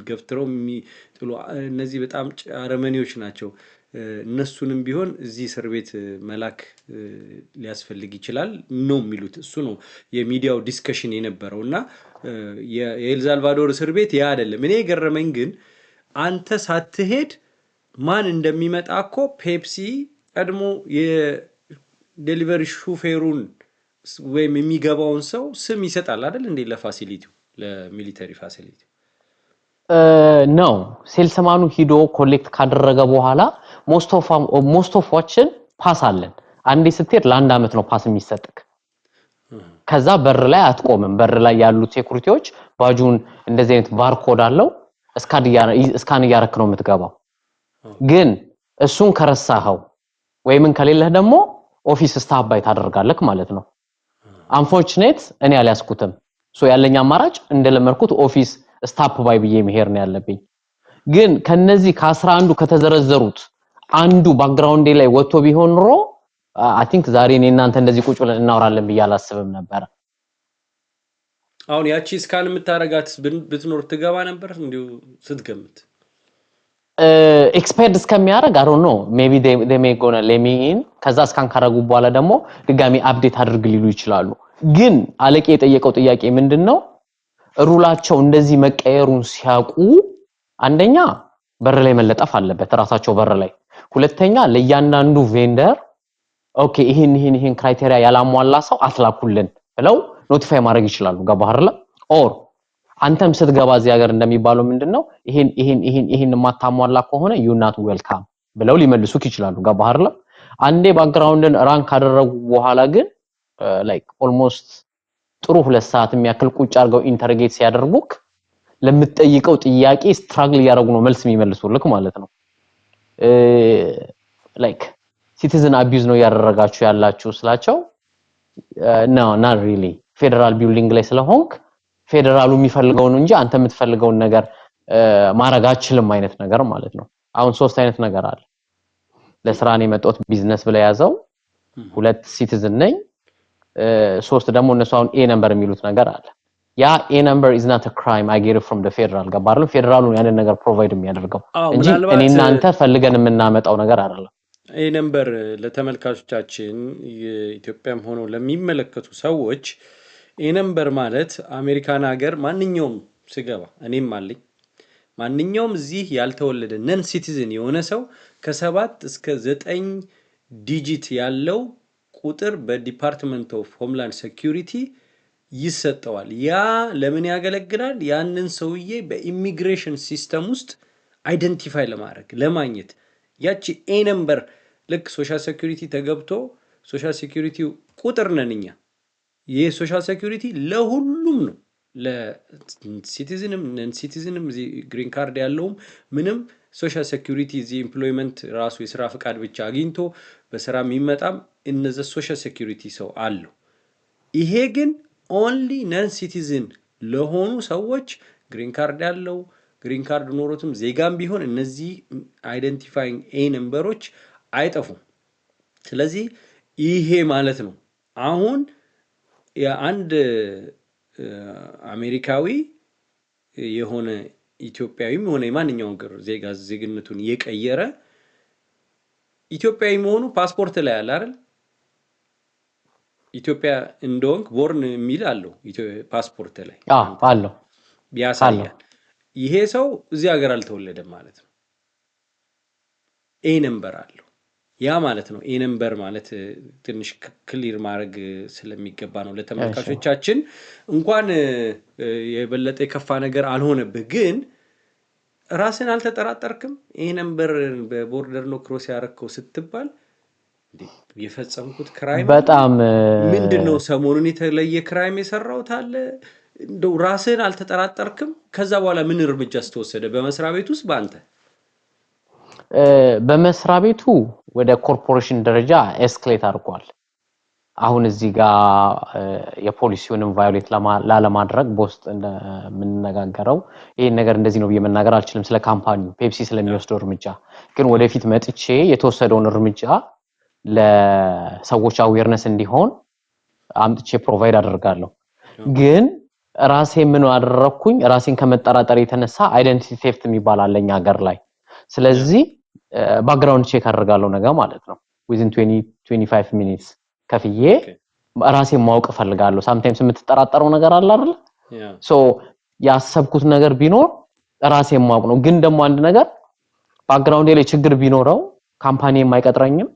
ገፍትረው የሚጥሉ እነዚህ በጣም አረመኔዎች ናቸው እነሱንም ቢሆን እዚህ እስር ቤት መላክ ሊያስፈልግ ይችላል ነው የሚሉት እሱ ነው የሚዲያው ዲስከሽን የነበረውና የኤልሳልቫዶር እስር ቤት ያ አይደለም እኔ ገረመኝ ግን አንተ ሳትሄድ ማን እንደሚመጣኮ ፔፕሲ ቀድሞ የዴሊቨሪ ሹፌሩን ወይም የሚገባውን ሰው ስም ይሰጣል አይደል እንዴ ለፋሲሊቲው ለሚሊተሪ ፋሲሊቲ ነው ሴልስማኑ ሂዶ ኮሌክት ካደረገ በኋላ ሞስት ኦፍ ዋችን ፓስ አለን አንዴ ስትሄድ ለአንድ አመት ነው ፓስ የሚሰጥክ ከዛ በር ላይ አትቆምም በር ላይ ያሉት ሴኩሪቲዎች ባጁን እንደዚህ አይነት ባርኮድ አለው እስካን ያረክ ነው የምትገባው ግን እሱን ከረሳኸው ወይምን ከሌለህ ደግሞ ኦፊስ ስታፍ ባይ ታደርጋለህ ማለት ነው አንፎርቹኔት እኔ አልያስኩትም ሶ ያለኝ አማራጭ እንደለመርኩት ኦፊስ ስታፍ ባይ ብዬ መሄድ ነው ያለብኝ ግን ከነዚህ ከ11 ከተዘረዘሩት አንዱ ባክግራውንድ ላይ ወጥቶ ቢሆን ኖሮ አይ ቲንክ ዛሬ እኔ እናንተ እንደዚህ ቁጭ ብለን እናወራለን ብዬ አላስብም ነበር አሁን ያቺ ስካን የምታረጋት ብትኖር ትገባ ነበር እንዴው ስትገምት ኤክስፐርት እስከሚያረግ I don't know maybe they may gonna let me in ከዛ ስካን ካረጉ በኋላ ደግሞ ድጋሚ አፕዴት አድርግ ሊሉ ይችላሉ ግን አለቄ የጠየቀው ጥያቄ ምንድነው ሩላቸው እንደዚህ መቀየሩን ሲያቁ አንደኛ በር ላይ መለጠፍ አለበት ራሳቸው በር ላይ ሁለተኛ ለያንዳንዱ ቬንደር ኦኬ ይሄን ክራይቴሪያ ያላሟላ ሰው አትላኩልን ብለው ኖቲፋይ ማድረግ ይችላሉ ገባህርላ ኦር አንተም ስትገባ እዚህ ሀገር እንደሚባለው ምንድነው ይሄን ማታሟላ ከሆነ you not welcome ብለው ሊመልሱክ ይችላሉ ገባህርላ አንዴ ባክግራውንድን ራንክ ካደረጉ በኋላ ግን ላይክ ኦልሞስት ጥሩ 2 ሰዓት የሚያክል ቁጭ አርገው ኢንተርጌት ሲያደርጉክ ለምትጠይቀው ጥያቄ ስትራግል ያደርጉ ነው መልስ የሚመልሱልክ ማለት ነው ላይክ ሲቲዝን አቢዩዝ ነው ያደረጋችሁ ያላችሁ ስላቸው no not really ፌደራል ቢልዲንግ ላይ ስለሆንክ ፌደራሉ የሚፈልገው ነው እንጂ አንተ የምትፈልገው ነገር ማረጋ አችልም አይነት ነገር ማለት ነው አሁን 3 አይነት ነገር አለ ለስራ ነው የመጣሁት ቢዝነስ ብለ ያዘው 2 ሲቲዝን ነኝ 3 ደግሞ እነሱ አሁን ኤ ነምበር የሚሉት ነገር አለ ያ ኤ ነምበር is not a crime I get it from the federal ገባርሉ ፌደራሉ ያንን ነገር ፕሮቫይድ የሚያደርገው እንጂ እኔና አንተ ፈልገን የምናመጣው ነገር አይደለም ኤ ነምበር ለተመልካቾቻችን የኢትዮጵያም ሆኖ ለሚመለከቱ ሰዎች ኤ ነምበር ማለት አሜሪካን ሀገር ማንኛውም ሲገባ እኔም አለኝ ማንኛውም እዚህ ያልተወለደ ነን ሲቲዝን የሆነ ሰው ከ7 እስከ 9 ዲጂት ያለው ቁጥር በዲፓርትመንት ኦፍ ሆምላንድ ሴኩሪቲ ይሰጠዋል ያ ለምን ያገለግላል ያንን ሰውዬ በኢሚግሬሽን ሲስተም ውስጥ አይደንቲፋይ ለማድረግ ለማግኘት ያቺ ኤ ነምበር ልክ ሶሻል ሴኩሪቲ ተገብቶ ሶሻል ሴኩሪቲ ቁጥር ነንኛ የሶሻል ሴኩሪቲ ለሁሉም ነው ለሲቲዝንም ነን ሲቲዝንም እዚ ግሪን ካርድ ያለውም ምንም ሶሻል ሴኩሪቲ እዚ ኤምፕሎይመንት ራሱ የሥራ ፍቃድ ብቻ አግኝቶ በስራ የሚመጣም እነዛ ሶሻል ሴኩሪቲ ሰው አለው ይሄ ግን ኦንሊ ነን ሲቲዝን ለሆኑ ሰዎች ግሪን ካርድ ያለው ግሪን ካርድ ኖሮትም ዜጋም ቢሆን እነዚህ አይደንቲፋይንግ ኤ ነምበሮች አይጠፉም ስለዚህ ይሄ ማለት ነው አሁን የአንድ አሜሪካዊ የሆነ ኢትዮጵያዊም ሆነ የማንኛውም ዜግነቱን የቀየረ ኢትዮጵያዊ መሆኑ ፓስፖርት ላይ አለ አይደል? ኢትዮጵያ እንደሆንክ ቦርን የሚል አለው ፓስፖርት ላይ አለው ያሳያል። ይሄ ሰው እዚህ ሀገር አልተወለደም ማለት ነው። ኤ ነምበር አለው ያ ማለት ነው። ኤ ነምበር ማለት ትንሽ ክሊር ማድረግ ስለሚገባ ነው ለተመልካቾቻችን። እንኳን የበለጠ የከፋ ነገር አልሆነብህ፣ ግን ራስን አልተጠራጠርክም? ኤ ነምበር በቦርደር ነው ክሮስ ያረከው ስትባል የፈጸምኩት ክራይም በጣም ምንድነው? ሰሞኑን የተለየ ክራይም የሰራውት አለ? እንደው ራስን አልተጠራጠርክም? ከዛ በኋላ ምን እርምጃ ስተወሰደ በመስሪያ ቤት ውስጥ በአንተ? በመስሪያ ቤቱ ወደ ኮርፖሬሽን ደረጃ ኤስክሌት አድርጓል። አሁን እዚህ ጋር የፖሊሲውንም ቫዮሌት ላለማድረግ በውስጥ እንደምንነጋገረው ይሄን ነገር እንደዚህ ነው ብዬ መናገር አልችልም፣ ስለ ካምፓኒው ፔፕሲ ስለሚወስደው እርምጃ። ግን ወደፊት መጥቼ የተወሰደውን እርምጃ ለሰዎች አዌርነስ እንዲሆን አምጥቼ ፕሮቫይድ አደርጋለሁ። ግን ራሴ ምን አደረኩኝ? ራሴን ከመጠራጠር የተነሳ አይደንቲቲ ቴፍት የሚባል አለኝ ሀገር ላይ። ስለዚህ ባክግራውንድ ቼክ አደርጋለሁ ነገር ማለት ነው። within 20-25 minutes ከፍዬ ራሴን ማወቅ ፈልጋለሁ። ሳምታይምስ የምትጠራጠረው ነገር አለ አይደል? ሶ ያሰብኩት ነገር ቢኖር ራሴን ማወቅ ነው። ግን ደግሞ አንድ ነገር ባክግራውንድ ላይ ችግር ቢኖረው ካምፓኒ የማይቀጥረኝም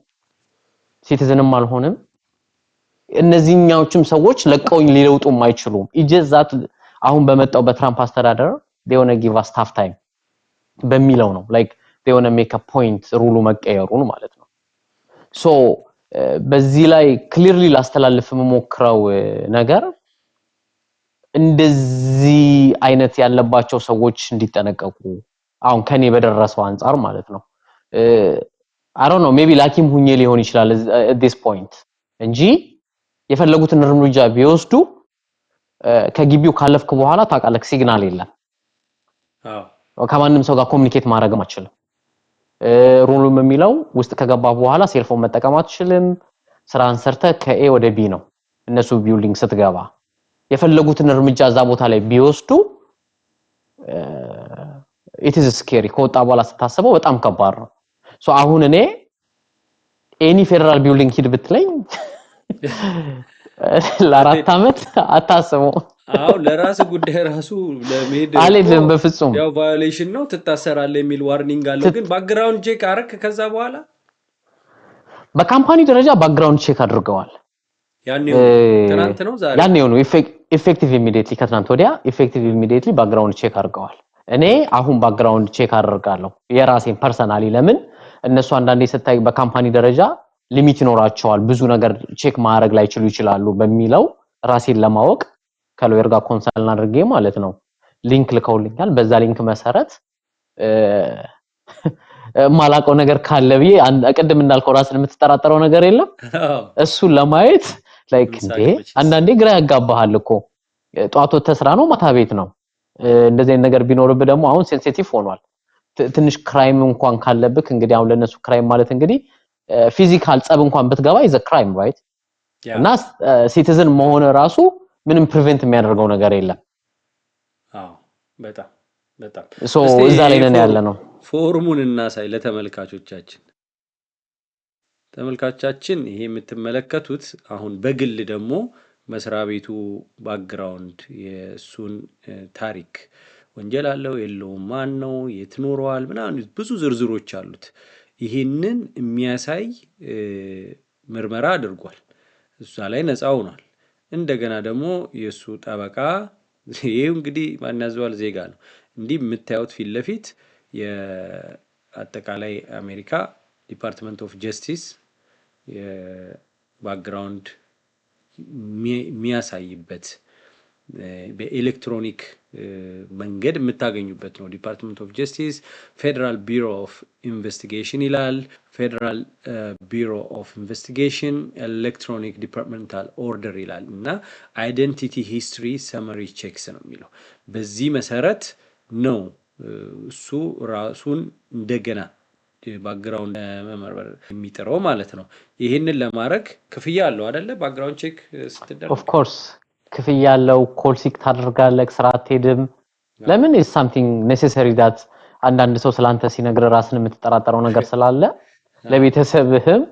ሲቲዝንም አልሆንም። እነዚህኛዎችም ሰዎች ለቀውኝ ሊለውጡም አይችሉም። ኢጀዛት አሁን በመጣው በትራምፕ አስተዳደር they want to give us tough time በሚለው ነው like they want to make a point ሩሉ መቀየሩን ማለት ነው። ሶ በዚህ ላይ ክሊርሊ ላስተላልፍ የምሞክረው ነገር እንደዚህ አይነት ያለባቸው ሰዎች እንዲጠነቀቁ አሁን ከኔ በደረሰው አንፃር ማለት ነው። I don't know maybe ላኪም ሁኜ ሊሆን ይችላል at this point እንጂ የፈለጉትን እርምጃ ቢወስዱ ከግቢው ካለፍክ በኋላ ታውቃለህ ሲግናል የለም። ከማንም ሰው ጋር ኮሙኒኬት ማድረግም አትችልም። ሩሉም የሚለው ውስጥ ከገባ በኋላ ሴልፎን መጠቀም አትችልም። ስራን ሰርተህ ከኤ ወደ ቢ ነው። እነሱ ቢልዲንግ ስትገባ የፈለጉትን እርምጃ እዛ ቦታ ላይ ቢወስዱ it is scary ከወጣ በኋላ ስታስበው በጣም ከባድ ነው። ሶ አሁን እኔ ኤኒ ፌደራል ቢልዲንግ ሂድ ብትለኝ ለአራት አመት አታስበው። አው ለራስ ጉዳይ ራሱ ለመሄድ አለለም በፍጹም ያው ቫዮሌሽን ነው ትታሰራለህ የሚል ዋርኒንግ አለው። ግን ባክግራውንድ ቼክ አረክ ከዛ በኋላ በካምፓኒ ደረጃ ባክግራውንድ ቼክ አድርገዋል። ያኔው ትናንት ነው ዛሬ ያኔው ነው ኢፌክቲቭ ኢሚዲየትሊ ከትናንት ወዲያ ኢፌክቲቭ ኢሚዲየትሊ ባክግራውንድ ቼክ አድርገዋል። እኔ አሁን ባክግራውንድ ቼክ አደርጋለሁ የራሴን ፐርሰናሊ። ለምን እነሱ አንዳንዴ ስታይ በካምፓኒ ደረጃ ሊሚት ይኖራቸዋል ብዙ ነገር ቼክ ማድረግ ላይ ይችላሉ በሚለው ራሴን ለማወቅ ከሎየር ጋር ኮንሰልን አድርጌ ማለት ነው ሊንክ ልከውልኛል። በዛ ሊንክ መሰረት ማላቀው ነገር ካለ ብዬ ቅድም እንዳልከው ራስን የምትጠራጠረው ነገር የለም እሱን ለማየት ላይክ እንዴ አንዳንዴ ግራ ያጋባሃል እኮ ጧት ተስራ ነው ማታ ቤት ነው። እንደዚህ አይነት ነገር ቢኖርብህ ደግሞ አሁን ሴንሲቲቭ ሆኗል። ትንሽ ክራይም እንኳን ካለብህ እንግዲህ አሁን ለነሱ ክራይም ማለት እንግዲህ ፊዚካል ጸብ እንኳን ብትገባ is a crime right? እና ሲቲዝን መሆን ራሱ ምንም ፕሪቨንት የሚያደርገው ነገር የለም። አዎ በጣም ሶ እዛ ላይ ነን ያለ ነው። ፎርሙን እናሳይ ለተመልካቾቻችን። ተመልካቾቻችን ይሄ የምትመለከቱት አሁን በግል ደግሞ መስሪያ ቤቱ ባክግራውንድ የሱን ታሪክ ወንጀል አለው የለውም ማን ነው የት ኖሯል ምናምን ብዙ ዝርዝሮች አሉት። ይሄንን የሚያሳይ ምርመራ አድርጓል። እሱ ላይ ነፃ ሆኗል። እንደገና ደግሞ የሱ ጠበቃ ይሄው እንግዲህ ማን ያዘዋል ዜጋ ነው። እንዲህ የምታዩት ፊት ለፊት የአጠቃላይ አሜሪካ ዲፓርትመንት ኦፍ ጀስቲስ የባክግራውንድ የሚያሳይበት በኤሌክትሮኒክ መንገድ የምታገኙበት ነው። ዲፓርትመንት ኦፍ ጀስቲስ ፌደራል ቢሮ ኦፍ ኢንቨስቲጌሽን ይላል። ፌደራል ቢሮ ኦፍ ኢንቨስቲጌሽን ኤሌክትሮኒክ ዲፓርትመንታል ኦርደር ይላል እና አይደንቲቲ ሂስትሪ ሰመሪ ቼክስ ነው የሚለው። በዚህ መሰረት ነው እሱ ራሱን እንደገና ባክግራውንድ መመርመር የሚጥረው ማለት ነው። ይሄንን ለማድረግ ክፍያ አለው አይደለ? ባክግራውንድ ቼክ ስትደረግ ኦፍ ኮርስ ክፍያ ያለው ኮል ሲክ ታደርጋለህ ስራ አትሄድም ለምን is something necessary that አንዳንድ ሰው ስላንተ ሲነግር ራስን የምትጠራጠረው ነገር ስላለ ለቤተሰብህም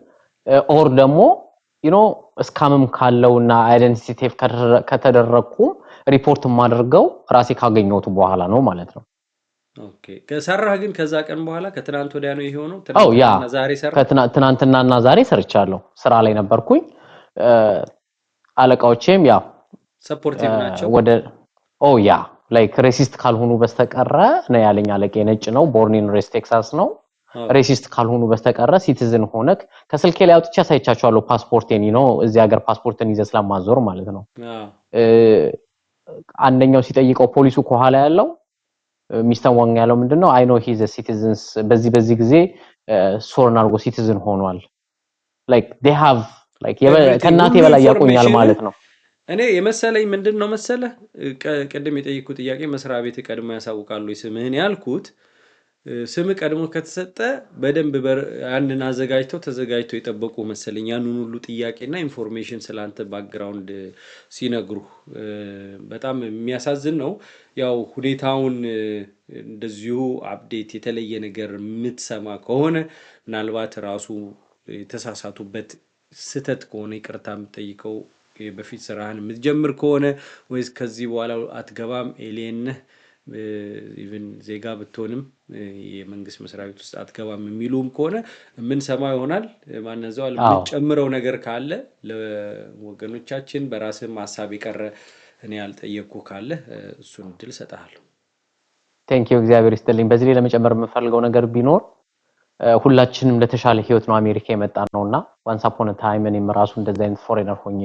ኦር ደግሞ you know ስካምም ካለውና አይደንቲቲ ቴፍ ከተደረኩ ሪፖርት ማድረገው ራሴ ካገኘሁት በኋላ ነው ማለት ነው ኦኬ ከሰራህ ግን ከዛ ቀን በኋላ ከትናንት ወዲያ ነው ይሄው ትናንትና ዛሬ ሰራ ትናንትናና ዛሬ ሰርቻለሁ ስራ ላይ ነበርኩኝ አለቃዎቼም ያ ሰፖርቲቭ ናቸው ወደ ያ ላይክ ሬሲስት ካልሆኑ በስተቀረ ነው ያለኝ አለቄ ነጭ ነው ቦርን ኢን ሬስ ቴክሳስ ነው ሬሲስት ካልሆኑ በስተቀረ ሲቲዝን ሆነክ ከስልኬ ላይ አውጥቼ ሳይቻቻለሁ ፓስፖርቴን ነው እዚህ ሀገር ፓስፖርትን ይዘህ ስለማዞር ማለት ነው አንደኛው ሲጠይቀው ፖሊሱ ከኋላ ያለው ሚስተር ዋንግ ያለው ምንድነው አይ ኖ ሂዝ ሲቲዝንስ በዚህ ጊዜ ሶርን አርጎ ሲቲዝን ሆኗል ላይክ they have like ከናቴ በላይ ያቆኛል ማለት ነው እኔ የመሰለኝ ምንድነው መሰለ ቀደም የጠየቁት ጥያቄ መስሪያ ቤት ቀድሞ ያሳውቃሉ ስምህን ያልኩት ስም ቀድሞ ከተሰጠ በደንብ አንድን አዘጋጅተው ተዘጋጅተው የጠበቁ መሰለኝ ያንኑ ሁሉ ጥያቄና ኢንፎርሜሽን ስላንተ ባክግራውንድ ሲነግሩ በጣም የሚያሳዝን ነው ያው ሁኔታውን እንደዚሁ አፕዴት የተለየ ነገር የምትሰማ ከሆነ ምናልባት ራሱ የተሳሳቱበት ስተት ከሆነ ይቅርታም ጠይቀው በፊት ስራህን የምትጀምር ከሆነ ወይስ ከዚህ በኋላ አትገባም ኤሊየን ኢቭን ዜጋ ብትሆንም የመንግስት መስሪያ ቤት ውስጥ አትገባም የሚሉም ከሆነ ምን ሰማ ይሆናል ማንነዛው ለምጨምረው ነገር ካለ ለወገኖቻችን በራስህ ሐሳብ ይቀር እኔ ያልጠየቁ ካለ እሱን ድል ሰጣለሁ ቴንክ ዩ እግዚአብሔር ይስጥልኝ በዚህ ላይ ለመጨመር የምፈልገው ነገር ቢኖር ሁላችንም ለተሻለ ህይወት ነው አሜሪካ የመጣ ነውና once upon a time እኔም ራሱ እንደዛ አይነት ፎሬነር ሆኜ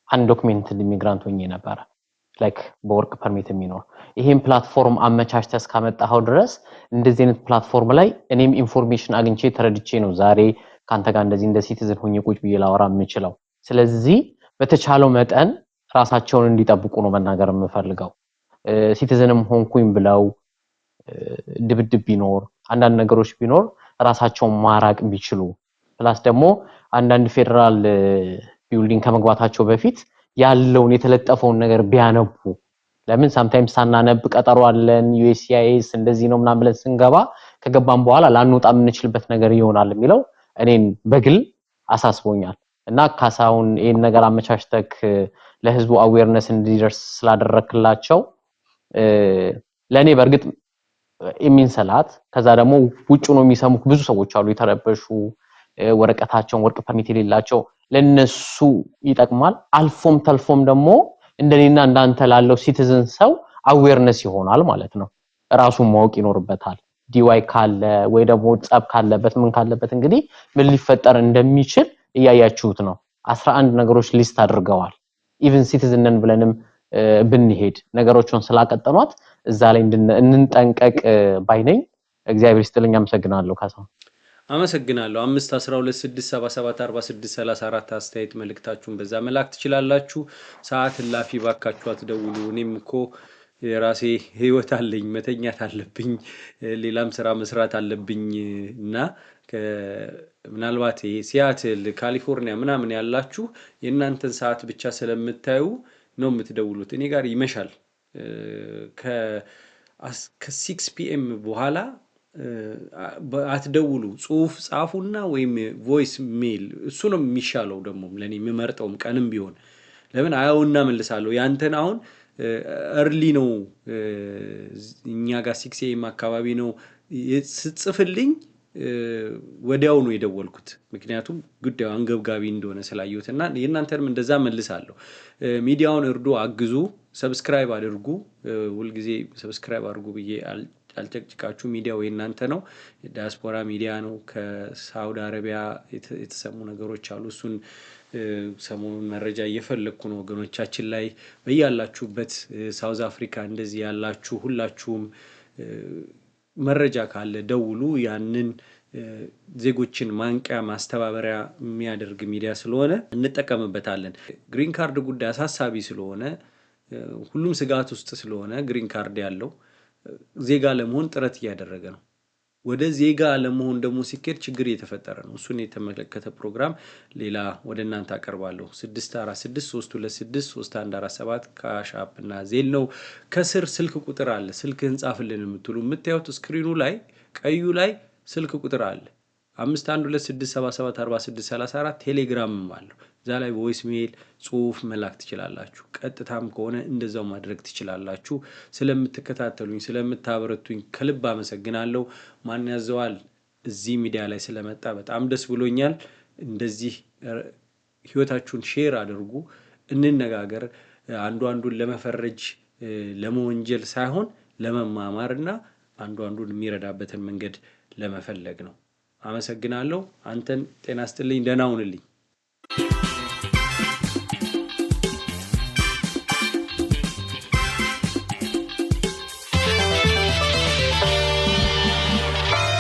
undocumented immigrant ሆኜ ነበር like በወርቅ ፐርሚት የሚኖር ይሄን ፕላትፎርም አመቻችተስ ካመጣው ድረስ እንደዚህ አይነት ፕላትፎርም ላይ እኔም ኢንፎርሜሽን አግኝቼ ተረድቼ ነው ዛሬ ካንተ ጋር እንደዚህ እንደ ሲቲዝን ሆኜ ቁጭ ብዬ ላወራ የምችለው ስለዚህ በተቻለው መጠን ራሳቸውን እንዲጠብቁ ነው መናገር የምፈልገው ሲቲዝንም ሆንኩኝ ብለው ድብድብ ቢኖር አንዳንድ ነገሮች ቢኖር ራሳቸውን ማራቅ ቢችሉ ፕላስ ደግሞ አንዳንድ ፌደራል ቢልዲንግ ከመግባታቸው በፊት ያለውን የተለጠፈውን ነገር ቢያነቡ ለምን sometimes ሳናነብ ቀጠሮ አለን USCIS እንደዚህ ነው ምናምን ብለን ስንገባ ከገባን በኋላ ላንወጣ የምንችልበት ነገር ይሆናል የሚለው እኔን በግል አሳስቦኛል እና ካሳውን ይሄን ነገር አመቻችተክ ለህዝቡ አዌርነስ እንዲደርስ ስላደረክላቸው ለኔ በርግጥ ኢሚንሰላት ከዛ ደግሞ ውጭ ነው የሚሰሙክ ብዙ ሰዎች አሉ የተረበሹ ወረቀታቸውን ወርቅ ፐርሚት የሌላቸው ለነሱ ይጠቅማል አልፎም ተልፎም ደግሞ እንደኔና እንዳንተ ላለው ሲቲዝን ሰው አዌርነስ ይሆናል ማለት ነው ራሱን ማወቅ ይኖርበታል ዲዋይ ካለ ወይ ደግሞ ጻብ ካለበት ምን ካለበት እንግዲህ ምን ሊፈጠር እንደሚችል እያያችሁት ነው 11 ነገሮች ሊስት አድርገዋል ኢቭን ሲቲዝንን ብለንም ብንሄድ ነገሮችን ስላቀጠኗት እዛ ላይ እንንጠንቀቅ ባይነኝ እግዚአብሔር ይስጥልኝ አመሰግናለሁ ካሳው አመሰግናለሁ 5126774634 አስተያየት መልእክታችሁን በዛ መላክ ትችላላችሁ ሰዓት ላፊ ባካችሁ አትደውሉ እኔም እኮ የራሴ ህይወት አለኝ መተኛት አለብኝ ሌላም ስራ መስራት አለብኝና ምናልባት ሲያትል ካሊፎርኒያ ምናምን ያላችሁ የእናንተን ሰዓት ብቻ ስለምታዩ ነው የምትደውሉት እኔ ጋር ይመሻል ከ6 ፒኤም በኋላ አትደውሉ ጽሁፍ ጻፉና ወይም ቮይስ ሜል እሱ ነው የሚሻለው ደግሞ ለኔ የምመርጠውም ቀንም ቢሆን ለምን አያውና መልሳለሁ ያንተን አሁን early ነው እኛ ጋር 6 am አካባቢ ነው ጽፍልኝ ወዲያው ነው የደወልኩት ምክንያቱም ጉዳዩ አንገብጋቢ እንደሆነ ስላየሁትና የእናንተንም እንደዛ መልሳለሁ ሚዲያውን እርዱ አግዙ ሰብስክራይብ አድርጉ ሁሉ ጊዜ ሰብስክራይብ አድርጉ ብዬ አልጨቅጭቃችሁ ሚዲያው የእናንተ ነው ዲያስፖራ ሚዲያ ነው ከሳውዲ አረቢያ የተሰሙ ነገሮች አሉ እሱን ሰሞኑን መረጃ እየፈለኩ ነው ወገኖቻችን ላይ በያላችሁበት ሳውዝ አፍሪካ እንደዚህ ያላችሁ ሁላችሁም መረጃ ካለ ደውሉ ያንን ዜጎችን ማንቂያ ማስተባበሪያ የሚያደርግ ሚዲያ ስለሆነ እንጠቀምበታለን ግሪን ካርድ ጉዳይ አሳሳቢ ስለሆነ ሁሉም ስጋት ውስጥ ስለሆነ ግሪን ካርድ ያለው ዜጋ ለመሆን ጥረት እያደረገ ነው ወደ ዜጋ ለመሆን ደግሞ ሲኬድ ችግር እየተፈጠረ ነው። እሱን የተመለከተ ፕሮግራም ሌላ ወደ እናንተ አቀርባለሁ። 64632631147 ካሽ አፕ እና ዜል ነው። ከስር ስልክ ቁጥር አለ። ስልክህን ጻፍልን የምትሉ የምታዩት ስክሪኑ ላይ ቀዩ ላይ ስልክ ቁጥር አለ። 5126774634 ቴሌግራምም አለው። እዛ ላይ ቮይስ ሜል ጽሁፍ መላክ ትችላላችሁ። ቀጥታም ከሆነ እንደዛው ማድረግ ትችላላችሁ። ስለምትከታተሉኝ ስለምታበረቱኝ ከልብ አመሰግናለሁ። ማን ያዘዋል እዚህ ሚዲያ ላይ ስለመጣ በጣም ደስ ብሎኛል። እንደዚህ ህይወታችሁን ሼር አድርጉ፣ እንነጋገር። አንዱን ለመፈረጅ ለመወንጀል ሳይሆን ለመማማርና አንዱን የሚረዳበትን መንገድ ለመፈለግ ነው። አመሰግናለሁ። አንተን ጤና ይስጥልኝ። ደህና ሁንልኝ።